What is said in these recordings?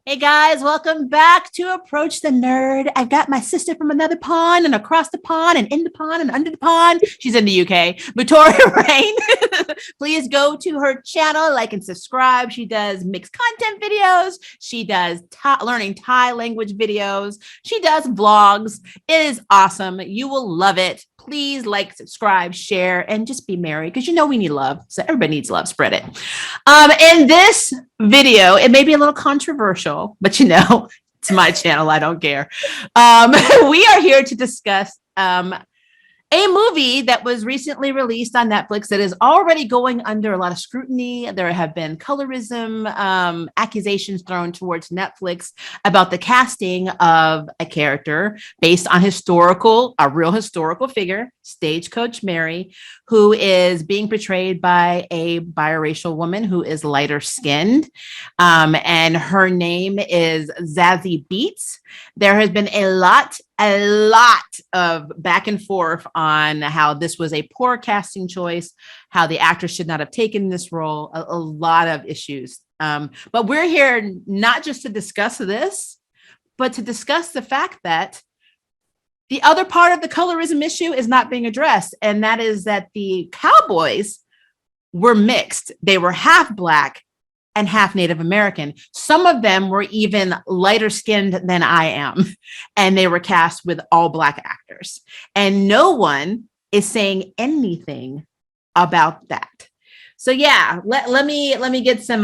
Hey guys, welcome back to Approach the Nerd. I've got my sister from another pond and across the pond and in the pond and under the pond. She's in the UK, Victoria Rain. Please go to her channel, like and subscribe. She does mixed content videos. She does learning Thai language videos. She does vlogs. It is awesome. You will love it. Please like, subscribe, share, and just be merry because you know we need love. So everybody needs love. Spread it. In this video, it may be a little controversial, but you know, it's my channel. I don't care. We are here to discuss a movie that was recently released on Netflix that is already going under a lot of scrutiny. There have been colorism accusations thrown towards Netflix about the casting of a character based on a real historical figure, Stagecoach Mary, who is being portrayed by a biracial woman who is lighter skinned. And her name is Zazie Beetz. There has been a lot of back and forth on how this was a poor casting choice, how the actor should not have taken this role, a lot of issues. But we're here not just to discuss this, but to discuss the fact that the other part of the colorism issue is not being addressed. And that is that the cowboys were mixed. They were half Black and half Native American. Some of them were even lighter skinned than I am. And they were cast with all Black actors. And no one is saying anything about that. So yeah, let me get some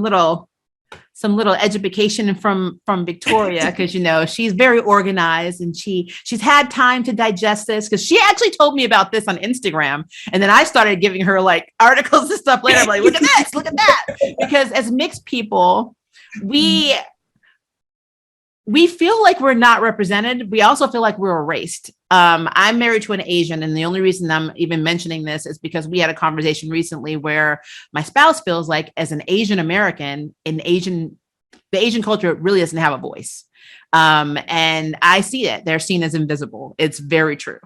little education from Victoria, because you know she's very organized and she's had time to digest this, because she actually told me about this on Instagram, and then I started giving her like articles and stuff later. I'm like, look at this, look at that, because as mixed people, we feel like we're not represented. We also feel like we're erased. I'm married to an Asian, and the only reason I'm even mentioning this is because we had a conversation recently where my spouse feels like, as an Asian American, the Asian culture really doesn't have a voice. And I see it. They're seen as invisible. It's very true.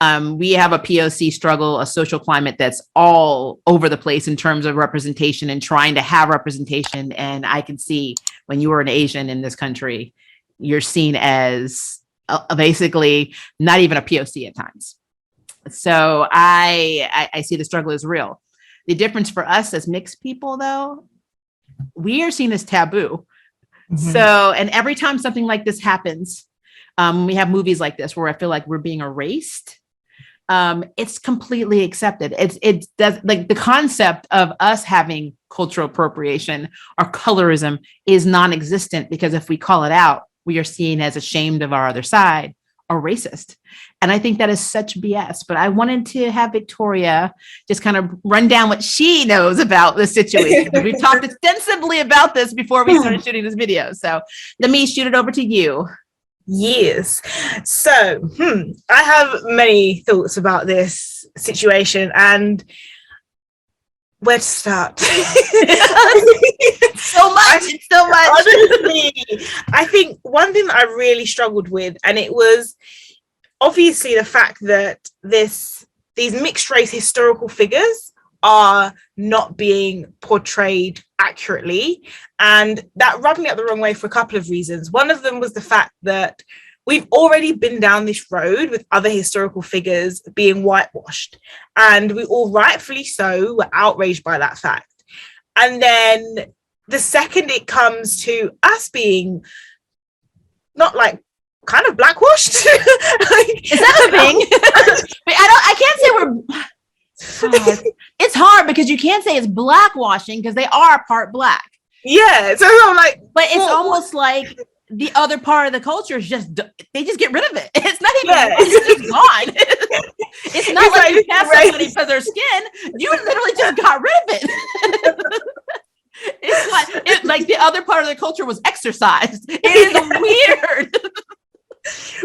We have a POC struggle, a social climate that's all over the place in terms of representation and trying to have representation. And I can see when you are an Asian in this country, you're seen as basically not even a POC at times. So I see the struggle as real. The difference for us as mixed people, though, we are seen as taboo. Mm-hmm. So, and every time something like this happens, we have movies like this where I feel like we're being erased. It's completely accepted. It does, like, the concept of us having cultural appropriation or colorism is non-existent, because if we call it out, we are seen as ashamed of our other side or racist. And I think that is such BS. But I wanted to have Victoria just kind of run down what she knows about the situation. We've talked extensively about this before we started shooting this video. So let me shoot it over to you. Yes. So I have many thoughts about this situation, and where to start? So much. Honestly, I think one thing that I really struggled with, and it was obviously the fact that these mixed race historical figures are not being portrayed accurately, and that rubbed me up the wrong way for a couple of reasons. One of them was the fact that we've already been down this road with other historical figures being whitewashed, and we all, rightfully so, were outraged by that fact. And then the second it comes to us being not like kind of blackwashed, like, is that a thing? I can't say we're it's hard because you can't say it's blackwashing because they are part Black. Yeah, so I'm like, but it's almost like the other part of the culture is they just get rid of it. It's not even it's gone. It's not like you pass somebody for their skin. You literally just got rid of it. It's like the other part of the culture was exercised. It is weird.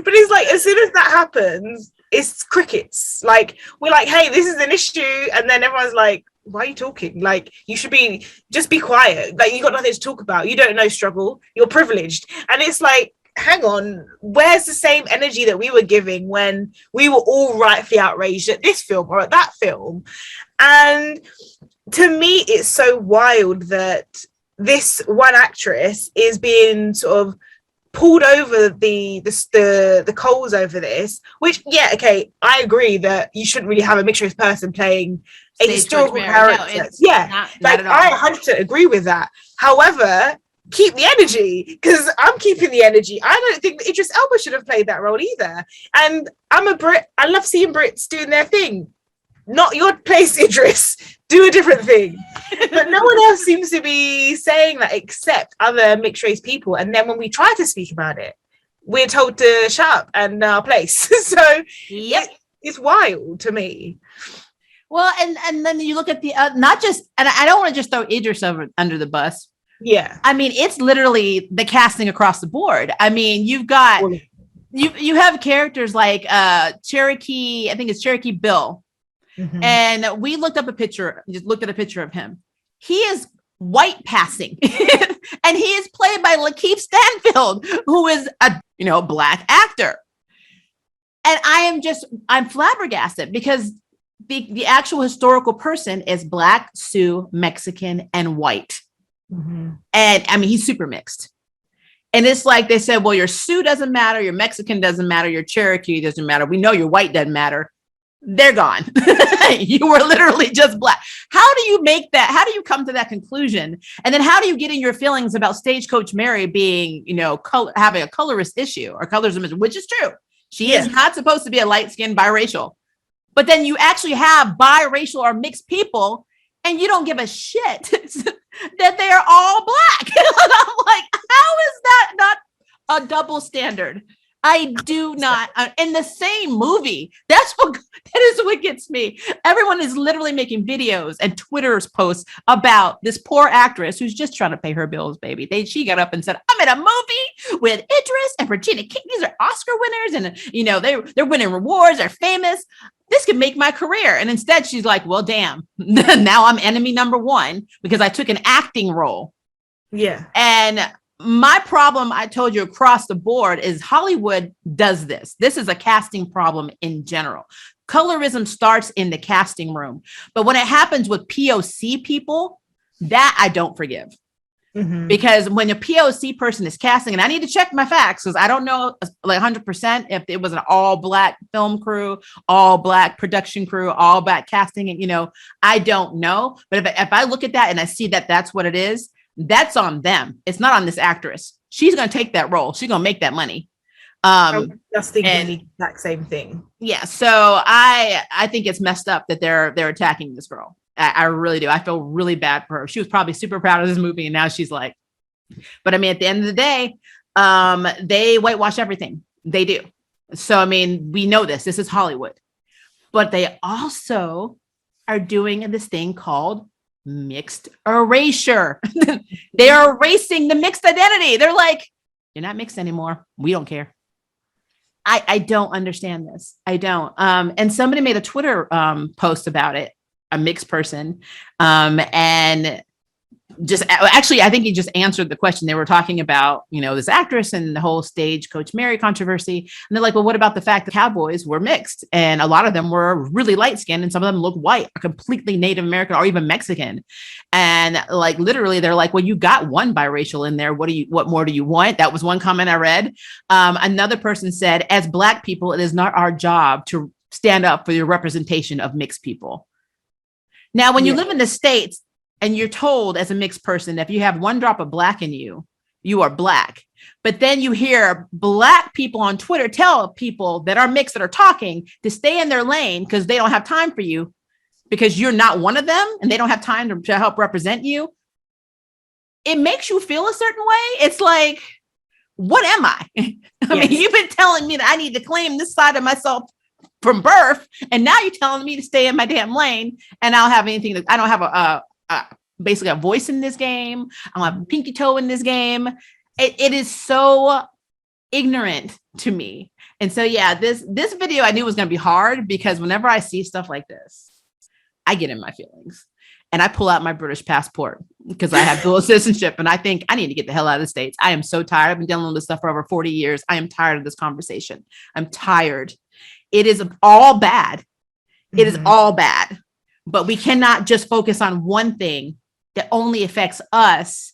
But it's like, as soon as that happens, it's crickets. Like, we're like, hey, this is an issue, and then everyone's like, why are you talking? Like, you should just be quiet. Like, you got nothing to talk about. You don't know struggle. You're privileged. And it's like, hang on, where's the same energy that we were giving when we were all rightfully outraged at this film or at that film? And to me, it's so wild that this one actress is being sort of pulled over the coals over this, which I agree that you shouldn't really have a mixed race person playing a historical character. Not at all. I 100% agree with that. However, keep the energy, because I'm keeping the energy. I don't think that Idris Elba should have played that role either. And I'm a Brit. I love seeing Brits doing their thing. Not your place, Idris. Do a different thing. But no one else seems to be saying that except other mixed race people. And then when we try to speak about it, we're told to shut up and our place. So it's wild to me. Well, and then you look at the not just, and I don't want to just throw Idris under the bus. Yeah. I mean, it's literally the casting across the board. I mean, you've got you have characters like Cherokee, I think it's Cherokee Bill. Mm-hmm. And we looked at a picture of him. He is white passing. And he is played by Lakeith Stanfield, who is a black actor. And I'm flabbergasted because the actual historical person is Black, Sioux, Mexican, and white. Mm-hmm. And I mean, he's super mixed. And it's like they said, well, your Sioux doesn't matter, your Mexican doesn't matter, your Cherokee doesn't matter. We know your white doesn't matter. They're gone. You were literally just black. How do you make that? How do you come to that conclusion? And then how do you get in your feelings about Stagecoach Mary being, having a colorist issue or colorism issue, which is true. She is not supposed to be a light-skinned biracial. But then you actually have biracial or mixed people and you don't give a shit that they are all black. And I'm like, how is that not a double standard? I do not. In the same movie, that is what gets me. Everyone is literally making videos and Twitter's posts about this poor actress who's just trying to pay her bills, baby. She got up and said, I'm in a movie with Idris and Regina King. These are Oscar winners. And, they're winning rewards. They're famous. This could make my career. And instead she's like, well, damn, now I'm enemy number one because I took an acting role. Yeah. And my problem, I told you across the board, is Hollywood does this. This is a casting problem in general. Colorism starts in the casting room. But when it happens with POC people, that I don't forgive. Mm-hmm. Because when a POC person is casting, and I need to check my facts because I don't know like 100% if it was an all black film crew, all black production crew, all black casting. And, I don't know. But if I look at that and I see that that's what it is, that's on them. It's not on this actress. She's going to take that role. She's going to make that money. I was just thinking the exact same thing. Yeah. So I think it's messed up that they're attacking this girl. I really do. I feel really bad for her. She was probably super proud of this movie. And now she's like, but I mean, at the end of the day, they whitewash everything. They do. So, I mean, we know this is Hollywood, but they also are doing this thing called mixed erasure. They are erasing the mixed identity. They're like, you're not mixed anymore. We don't care. I don't understand this. I don't. And somebody made a Twitter post about it, a mixed person. And just actually, I think he just answered the question. They were talking about, this actress and the whole Stagecoach Mary controversy. And they're like, well, what about the fact that cowboys were mixed? And a lot of them were really light skinned and some of them look white or completely Native American or even Mexican. And like, literally, they're like, well, you got one biracial in there. What more do you want? That was one comment I read. Another person said, as Black people, it is not our job to stand up for the representation of mixed people. Now, when you live in the States, and you're told as a mixed person, that if you have one drop of Black in you, you are Black. But then you hear Black people on Twitter tell people that are mixed that are talking to stay in their lane because they don't have time for you because you're not one of them and they don't have time to help represent you. It makes you feel a certain way. It's like, what am I? I mean, you've been telling me that I need to claim this side of myself from birth. And now you're telling me to stay in my damn lane and I don't have anything I don't have basically a voice in this game. I don't have a pinky toe in this game. It is so ignorant to me. And so, this video I knew was going to be hard because whenever I see stuff like this, I get in my feelings and I pull out my British passport because I have dual citizenship and I think I need to get the hell out of the States. I am so tired. I've been dealing with this stuff for over 40 years. I am tired of this conversation. I'm tired. It is all bad. It is all bad. But we cannot just focus on one thing that only affects us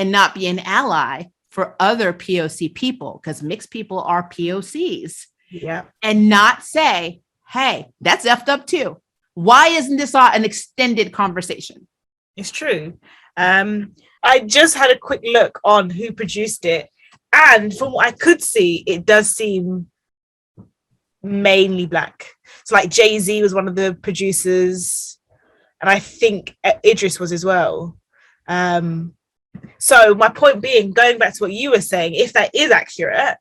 and not be an ally for other POC people, because mixed people are POCs. Yeah. And not say, hey, that's effed up too. Why isn't this an extended conversation? It's true. I just had a quick look on who produced it. And from what I could see, it does seem mainly Black. So like Jay-Z was one of the producers. And I think Idris was as well. So my point being, going back to what you were saying, if that is accurate,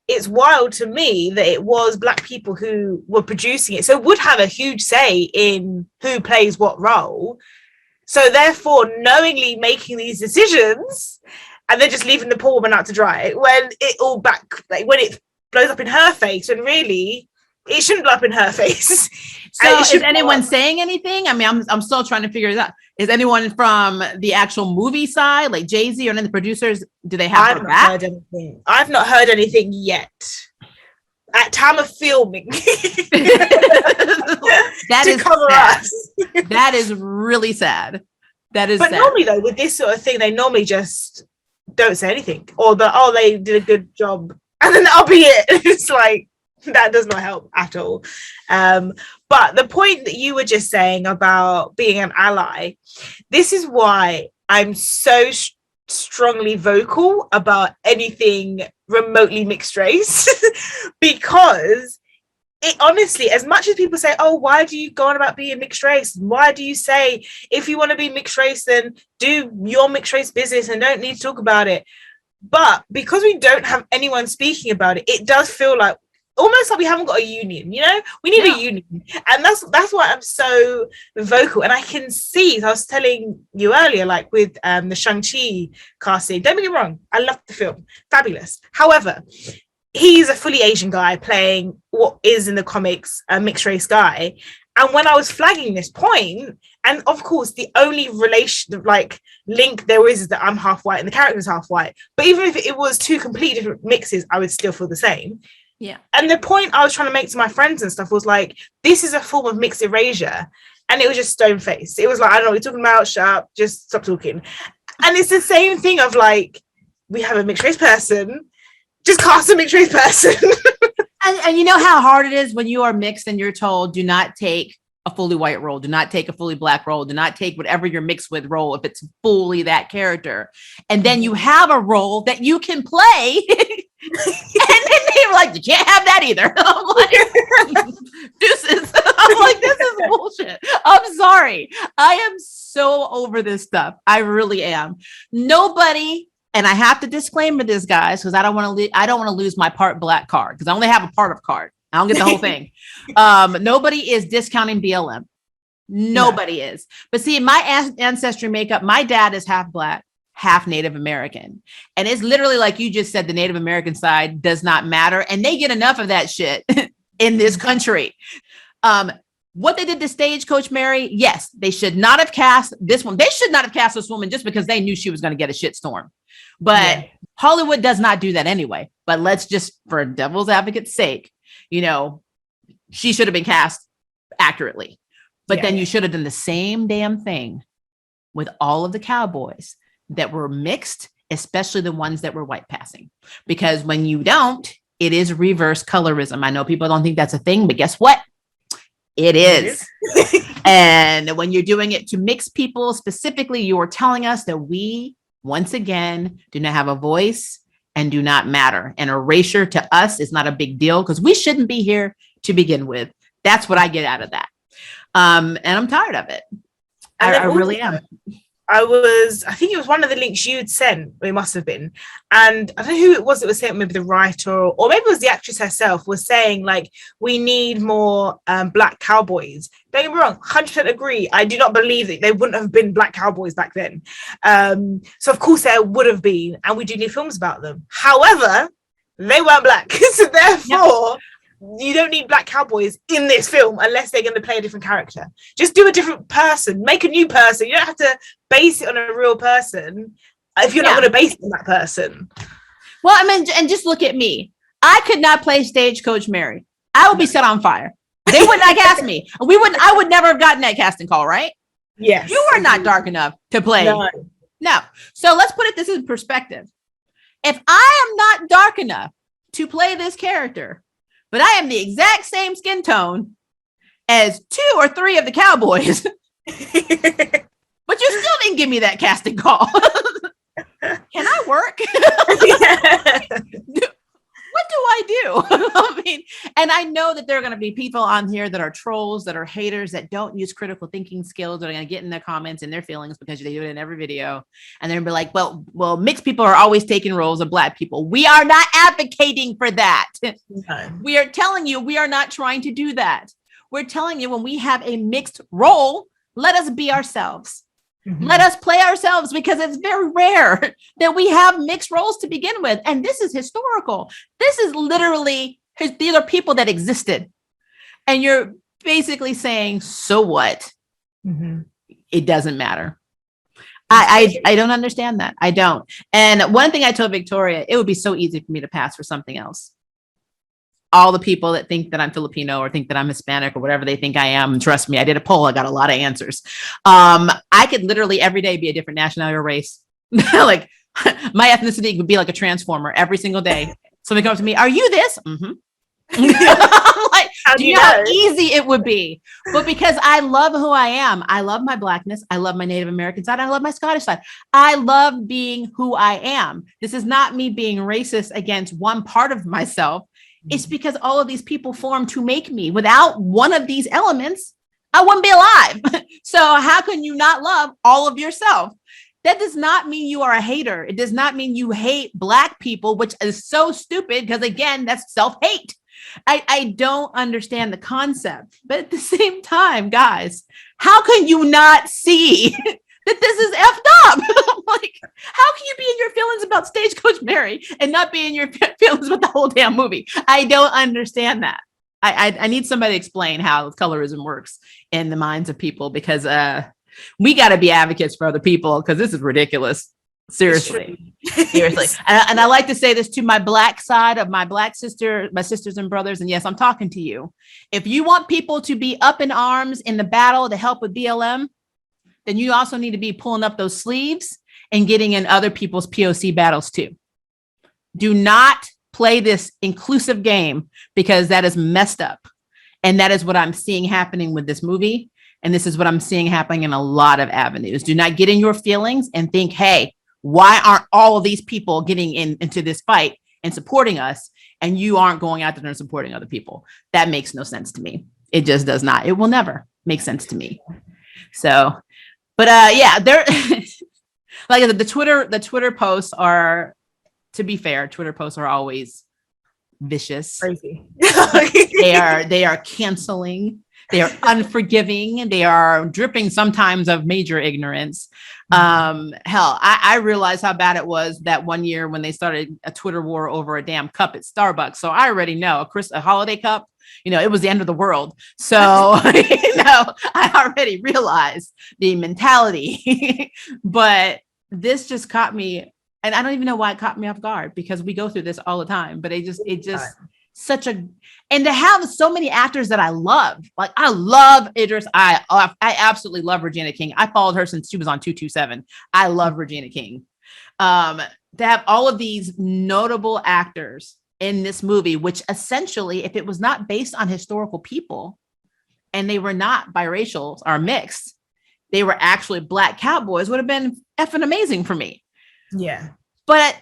it's wild to me that it was Black people who were producing it, so would have a huge say in who plays what role. So therefore, knowingly making these decisions and then just leaving the poor woman out to dry when it all when it blows up in her face, and really it shouldn't blow up in her face. So is anyone saying anything? I mean, I'm still trying to figure it out. Is anyone from the actual movie side, like Jay-Z or any of the producers, do they have her back? I've not heard anything yet. At time of filming. That is really sad. That is but sad. Normally though, with this sort of thing, they normally just don't say anything. Or they did a good job. And then that'll be it. It's like, that does not help at all. But the point that you were just saying about being an ally, this is why I'm so strongly vocal about anything remotely mixed race, because it honestly, as much as people say, oh, why do you go on about being mixed race? Why do you say, if you want to be mixed race, then do your mixed race business and don't need to talk about it? But because we don't have anyone speaking about it, it does feel like almost like we haven't got a union, we need a union. And that's why I'm so vocal. And I can see, I was telling you earlier, like with the Shang-Chi casting, don't get me wrong, I love the film, fabulous. However, he's a fully Asian guy playing what is in the comics a mixed race guy. And when I was flagging this point, and of course the only link there is that I'm half white and the character's half white, but even if it was two completely different mixes, I would still feel the same. Yeah. And the point I was trying to make to my friends and stuff was like, this is a form of mixed erasure. And it was just stone faced. It was like, I don't know what you're talking about, shut up, just stop talking. And it's the same thing of like, we have a mixed race person, just cast a mixed race person. and you know how hard it is when you are mixed and you're told, do not take a fully white role, do not take a fully Black role, do not take whatever you're mixed with role if it's fully that character. And then you have a role that you can play. And then they were like, you can't have that either. I'm like, deuces. I'm like, this is bullshit. I'm sorry. I am so over this stuff. I really am. Nobody, and I have to disclaimer this, guys, because I don't want to lose my part Black card, because I only have a part of card. I don't get the whole thing. Nobody is discounting BLM. Nobody is. But see, my ancestry makeup, my dad is half Black, half Native American. And it's literally like you just said, the Native American side does not matter. And they get enough of that shit in this country. What they did to Stagecoach Mary, yes, they should not have cast this one. They should not have cast this woman just because they knew she was going to get a shitstorm. But Hollywood does not do that anyway. But let's just, for devil's advocate's sake, she should have been cast accurately. But then you should have done the same damn thing with all of the cowboys that were mixed, especially the ones that were white passing. Because when you don't, it is reverse colorism. I know people don't think that's a thing, but guess what? It is. And when you're doing it to mixed people specifically, you are telling us that we, once again, do not have a voice and do not matter. And erasure to us is not a big deal because we shouldn't be here to begin with. That's what I get out of that. And I'm tired of it. I really am. I think it was one of the links you'd sent, it must have been, and I don't know who it was that was saying, maybe the writer or maybe it was the actress herself, was saying like, we need more Black cowboys. Don't get me wrong, 100% agree. I do not believe that they wouldn't have been Black cowboys back then. So of course there would have been, and we do need films about them. However, they weren't Black. So therefore, you don't need Black cowboys in this film unless they're going to play a different character. Just do a different person, make a new person. You don't have to base it on a real person if you're not going to base it on that person. Well, I mean, and just look at me. I could not play Stagecoach Mary. I would be set on fire. They would not cast me. I would never have gotten that casting call, right? Yes. You are not dark enough to play. No. So let's put this in perspective. If I am not dark enough to play this character, but I am the exact same skin tone as 2 or 3 of the cowboys, but you still didn't give me that casting call. Can I work? What do I do? I mean, and I know that there are going to be people on here that are trolls, that are haters, that don't use critical thinking skills, that are going to get in their comments and their feelings because they do it in every video. And they're going to be like, well, mixed people are always taking roles of Black people. We are not advocating for that. No. We are telling you, we are not trying to do that. We're telling you, when we have a mixed role, let us be ourselves. Mm-hmm. Let us play ourselves, because it's very rare that we have mixed roles to begin with. And this is historical. This is literally, these are people that existed. And you're basically saying, so what? Mm-hmm. It doesn't matter. I don't understand that. I don't. And one thing I told Victoria, it would be so easy for me to pass for something else. All the people that think that I'm Filipino or think that I'm Hispanic or whatever they think I am, trust me, I did a poll. I got a lot of answers. I could literally every day be a different nationality or race. Like my ethnicity would be like a transformer every single day. Somebody comes to me, are you this? Mm-hmm. Like, do you know how easy it would be? But because I love who I am, I love my Blackness, I love my Native American side, I love my Scottish side. I love being who I am. This is not me being racist against one part of myself. It's because all of these people formed to make me. Without one of these elements, I wouldn't be alive. So how can you not love all of yourself? That does not mean you are a hater. It does not mean you hate Black people, which is so stupid, because again, that's self-hate. I don't understand the concept. But at the same time, guys, how can you not see that this is effed up? Like, how can you be in your feelings about Stagecoach Mary and not be in your feelings about the whole damn movie? I don't understand that. I need somebody to explain how colorism works in the minds of people, because we got to be advocates for other people, because this is ridiculous. Seriously. And I like to say this to my Black side of my Black sister, my sisters and brothers. And yes, I'm talking to you. If you want people to be up in arms in the battle to help with BLM, then you also need to be pulling up those sleeves and getting in other people's POC battles too. Do not play this inclusive game, because that is messed up. And that is what I'm seeing happening with this movie. And this is what I'm seeing happening in a lot of avenues. Do not get in your feelings and think, hey, why aren't all of these people getting into this fight and supporting us, and you aren't going out there and supporting other people? That makes no sense to me. It just does not. It will never make sense to me. So, but yeah, there, like the Twitter posts are, to be fair, Twitter posts are always vicious. Crazy. They are canceling. They are unforgiving. They are dripping sometimes of major ignorance. Hell, I realized how bad it was that one year when they started a Twitter war over a damn cup at Starbucks. So I already know a holiday cup, it was the end of the world. So, I already realized the mentality, but this just caught me. And I don't even know why it caught me off guard, because we go through this all the time, but it just and to have so many actors that I love, like I love Idris. I absolutely love Regina King. I followed her since she was on 227. I love Regina King. To have all of these notable actors in this movie, which essentially, if it was not based on historical people and they were not biracial or mixed, they were actually Black cowboys, would have been effing amazing for me. Yeah. But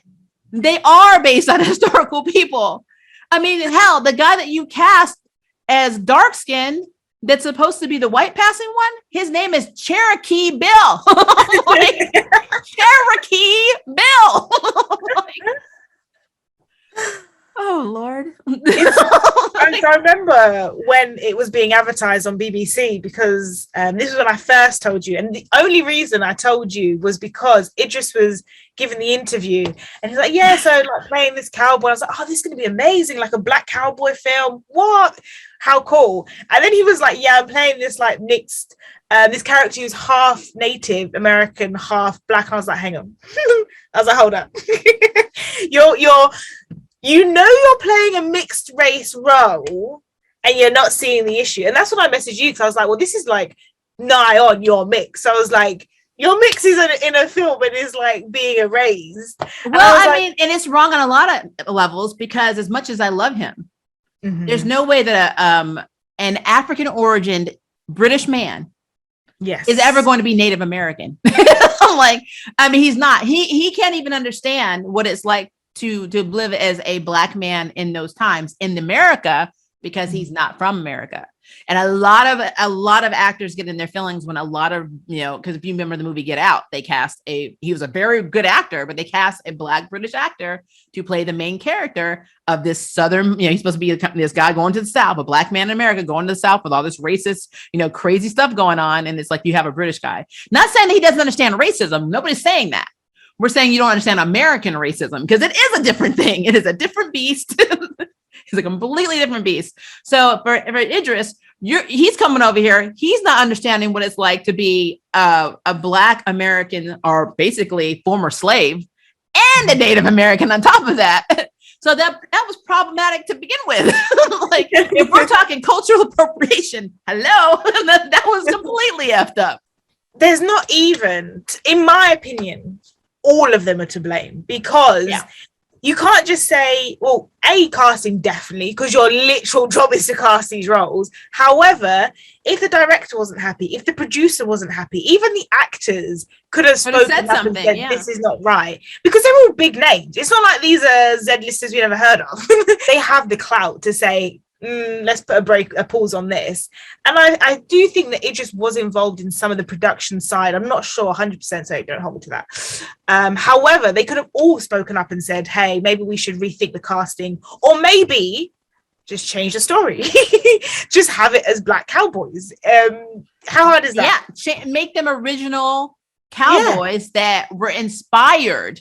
they are based on historical people. I mean, hell, the guy that you cast as dark skinned, that's supposed to be the white passing one, his name is Cherokee Bill. Like, Cherokee Bill. Oh, Lord. I remember when it was being advertised on BBC, because this was when I first told you. And the only reason I told you was because Idris was giving the interview. And he's like, yeah, so like playing this cowboy. I was like, oh, this is going to be amazing. Like a Black cowboy film. What? How cool. And then he was like, yeah, I'm playing this like mixed, this character who's half Native American, half Black. And I was like, hang on. I was like, hold up. You're playing a mixed race role and you're not seeing the issue. And that's when I messaged you, because I was like, well, this is like nigh on your mix. So I was like, your mix is in a film and is like being erased. Well, I mean, and it's wrong on a lot of levels, because as much as I love him, there's no way that an African origin British man is ever going to be Native American. I'm like, I mean, he's not. He can't even understand what it's like to live as a Black man in those times in America, because he's not from America. And a lot of actors get in their feelings when a lot of, because if you remember the movie Get Out, he was a very good actor, but they cast a Black British actor to play the main character of this Southern, he's supposed to be this guy going to the South, a Black man in America going to the South with all this racist, crazy stuff going on. And it's like, you have a British guy. Not saying that he doesn't understand racism. Nobody's saying that. We're saying you don't understand American racism, because it is a different thing. It is a different beast. He's a completely different beast. So for Idris, he's coming over here. He's not understanding what it's like to be a Black American, or basically former slave, and a Native American on top of that. So that was problematic to begin with. Like, if we're talking cultural appropriation, hello, that was completely effed up. There's not even, in my opinion, all of them are to blame, because you can't just say, well, casting definitely, because your literal job is to cast these roles. However, if the director wasn't happy, if the producer wasn't happy, even the actors could have spoken up and said, this is not right, because they're all big names. It's not like these are Z-listers we never heard of. They have the clout to say, let's put a pause on this. And I do think that it just was involved in some of the production side. I'm not sure 100%, so don't hold me to that. However, they could have all spoken up and said, hey, maybe we should rethink the casting, or maybe just change the story. Just have it as Black cowboys. How hard is that? Yeah, make them original cowboys that were inspired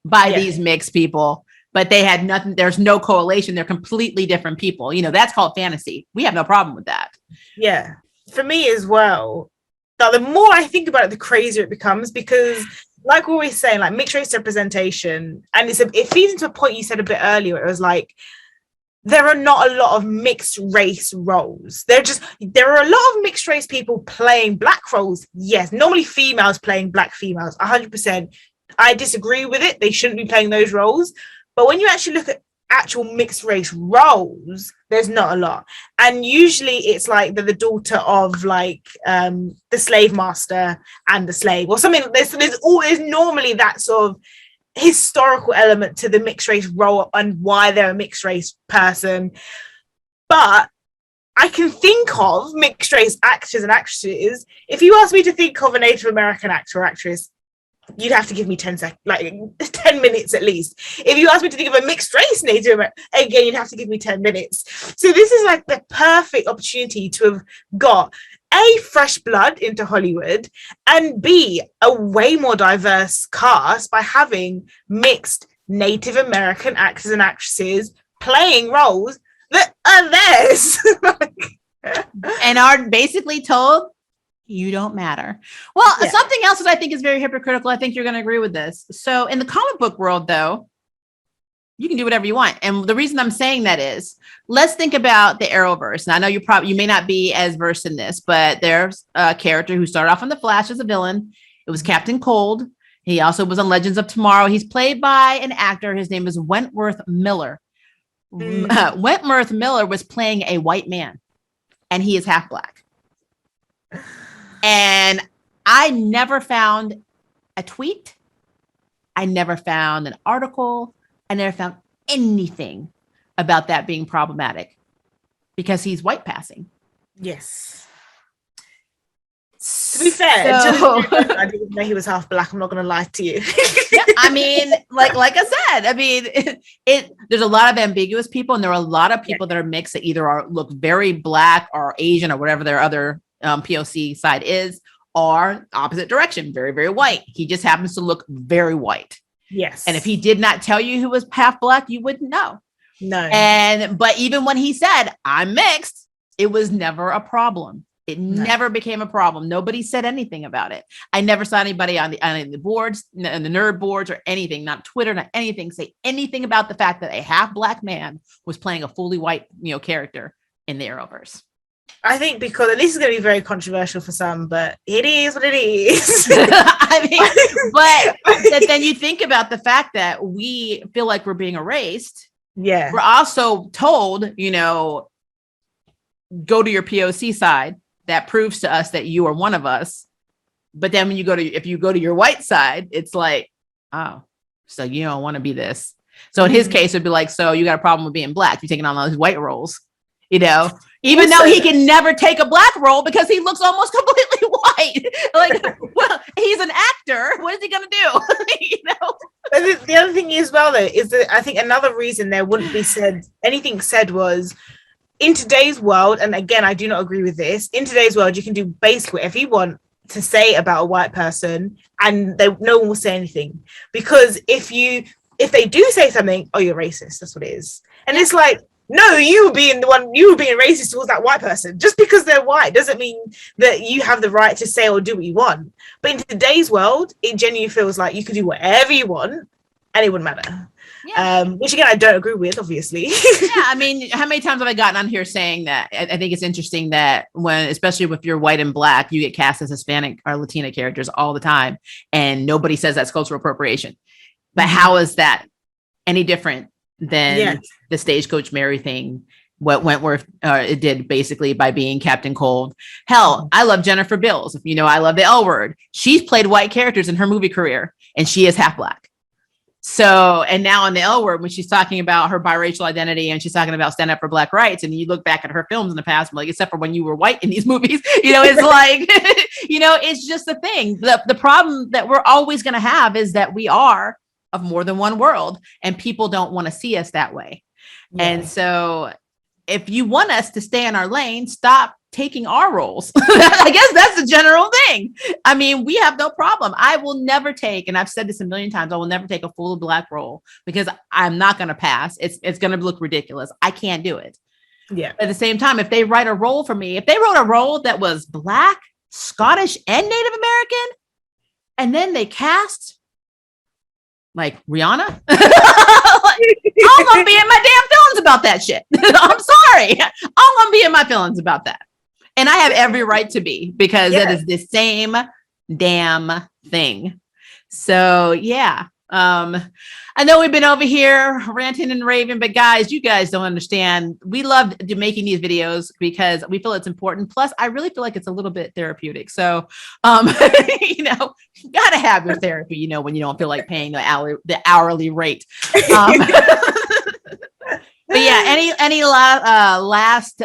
by these mixed people. But they had nothing. There's no correlation. They're completely different people. That's called fantasy. We have no problem with that. Yeah. For me as well. Now, the more I think about it, the crazier it becomes, because like we're always saying, like mixed race representation, and it feeds into a point you said a bit earlier. It was like, there are not a lot of mixed race roles. There are a lot of mixed race people playing Black roles. Yes. Normally females playing Black females, 100%. I disagree with it. They shouldn't be playing those roles. But when you actually look at actual mixed race roles, there's not a lot. And usually it's like the daughter of like the slave master and the slave, or something. There's normally that sort of historical element to the mixed race role and why they're a mixed race person. But I can think of mixed race actors and actresses. If you ask me to think of a Native American actor or actress, you'd have to give me 10 seconds, like 10 minutes at least. If you ask me to think of a mixed race Native American, again, you'd have to give me 10 minutes. So this is like the perfect opportunity to have got A, fresh blood into Hollywood, and B, a way more diverse cast by having mixed Native American actors and actresses playing roles that are theirs. And are basically told, you don't matter. Well, something else that I think is very hypocritical, I think you're going to agree with this. So in the comic book world, though, you can do whatever you want. And the reason I'm saying that is, let's think about the Arrowverse. And I know you may not be as versed in this, but there's a character who started off on The Flash as a villain. It was Captain Cold. He also was on Legends of Tomorrow. He's played by an actor. His name is Wentworth Miller. Wentworth Miller was playing a white man, and he is half Black. And I never found a tweet. I never found an article. I never found anything about that being problematic, because he's white passing. Yes. To be fair, I didn't know he was half Black. I'm not going to lie to you. I mean, like I said, I mean, there's a lot of ambiguous people, and there are a lot of people that are mixed that either look very Black or Asian or whatever their other POC side is, or opposite direction, very, very white. He just happens to look very white. Yes. And if he did not tell you he was half Black, you wouldn't know. No. But even when he said, I'm mixed, it was never a problem. It never became a problem. Nobody said anything about it. I never saw anybody on the boards, on the nerd boards or anything, not Twitter, not anything, say anything about the fact that a half Black man was playing a fully white, character in the Arrowverse. I think because, and this is going to be very controversial for some, but it is what it is. I mean, but then you think about the fact that we feel like we're being erased. Yeah. We're also told, you know, go to your POC side. That proves to us that you are one of us. But then when if you go to your white side, it's like, oh, so you don't want to be this. So in his case, it'd be like, so you got a problem with being black. You're taking on all those white roles, you know, even though he can never take a black role because he looks almost completely white. Like, well, he's an actor. What is he going to do? You know? But the other thing as well, though, is that I think another reason there wouldn't be anything said was, in today's world, and again, I do not agree with this, in today's world, you can do basically whatever you want to say about a white person and no one will say anything. Because if they do say something, oh, you're racist, that's what it is. And it's like, no, you were being racist towards that white person. Just because they're white doesn't mean that you have the right to say or do what you want. But in today's world, it genuinely feels like you could do whatever you want and it wouldn't matter. Yeah. Which again, I don't agree with, obviously. Yeah, I mean, how many times have I gotten on here saying that? I think it's interesting that when, especially if you're white and black, you get cast as Hispanic or Latina characters all the time, and nobody says that's cultural appropriation. But how is that any different than the Stagecoach Mary thing? What Wentworth it did basically by being Captain Cold. Hell, I love Jennifer Bills. You know, I love the L Word. She's played white characters in her movie career, and she is half black. So, and now on the L Word, when she's talking about her biracial identity and she's talking about stand up for black rights, and you look back at her films in the past, like, except for when you were white in these movies, you know, it's like, you know, it's just the thing. The problem that we're always going to have is that we are of more than one world, and people don't want to see us that way. Yeah. And so if you want us to stay in our lane, stop taking our roles. I guess that's the general thing. I mean, we have no problem. I will never take, and I've said this a million times, I will never take a full black role because I'm not going to pass. It's going to look ridiculous. I can't do it. Yeah. At the same time, if they write a role for me, if they wrote a role that was black, Scottish, and Native American, and then they cast like Rihanna, I'm gonna be in my damn feelings about that shit. I'm sorry. I'm gonna be in my feelings about that. And I have every right to be, because that is the same damn thing. So yeah. I know we've been over here ranting and raving, but guys, you guys don't understand. We love making these videos because we feel it's important. Plus, I really feel like it's a little bit therapeutic. So, you know, you gotta have your therapy, you know, when you don't feel like paying the hourly rate. But yeah, any last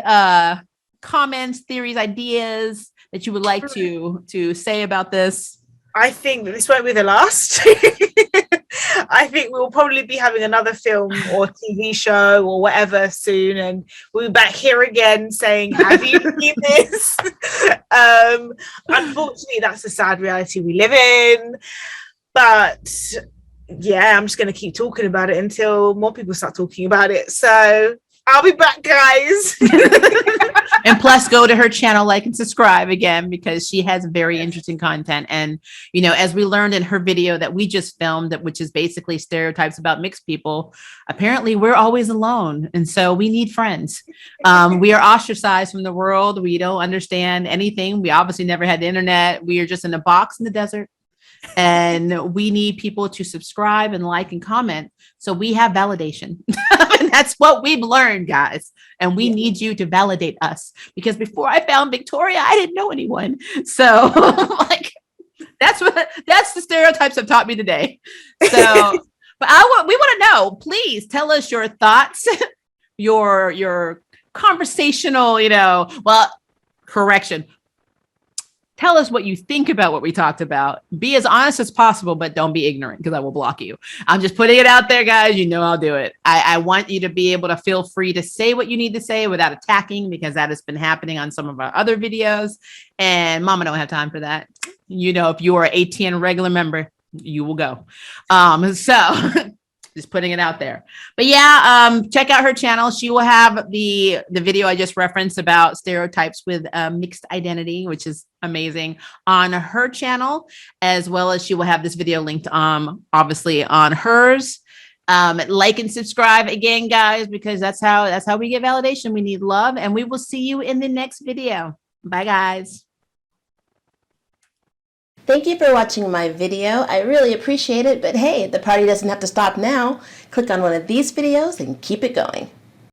comments, theories, ideas that you would like to say about this? I think that this won't be the last. I think we'll probably be having another film or TV show or whatever soon, and we'll be back here again saying, have you seen this? Unfortunately, that's the sad reality we live in. But yeah, I'm just going to keep talking about it until more people start talking about it. So I'll be back, guys. And plus, go to her channel, like and subscribe again, because she has very interesting content. And, you know, as we learned in her video that we just filmed, which is basically stereotypes about mixed people, apparently we're always alone. And so we need friends. We are ostracized from the world. We don't understand anything. We obviously never had the internet. We are just in a box in the desert. And we need people to subscribe and like and comment, so we have validation. And that's what we've learned, guys. And we need you to validate us, because before I found Victoria, I didn't know anyone. So like, that's the stereotypes have taught me today. So but we want to know, please tell us your thoughts, your conversational, you know, correction. Tell us what you think about what we talked about. Be as honest as possible, but don't be ignorant, because I will block you. I'm just putting it out there, guys. You know I'll do it. I want you to be able to feel free to say what you need to say without attacking, because that has been happening on some of our other videos. And Mama don't have time for that. You know, if you are an ATN regular member, you will go. So just putting it out there. But yeah, check out her channel. She will have the video I just referenced about stereotypes with mixed identity, which is amazing, on her channel, as well as she will have this video linked obviously on hers. Like and subscribe again, guys, because that's how we get validation. We need love, and we will see you in the next video. Bye, guys. Thank you for watching my video. I really appreciate it, but hey, the party doesn't have to stop now. Click on one of these videos and keep it going.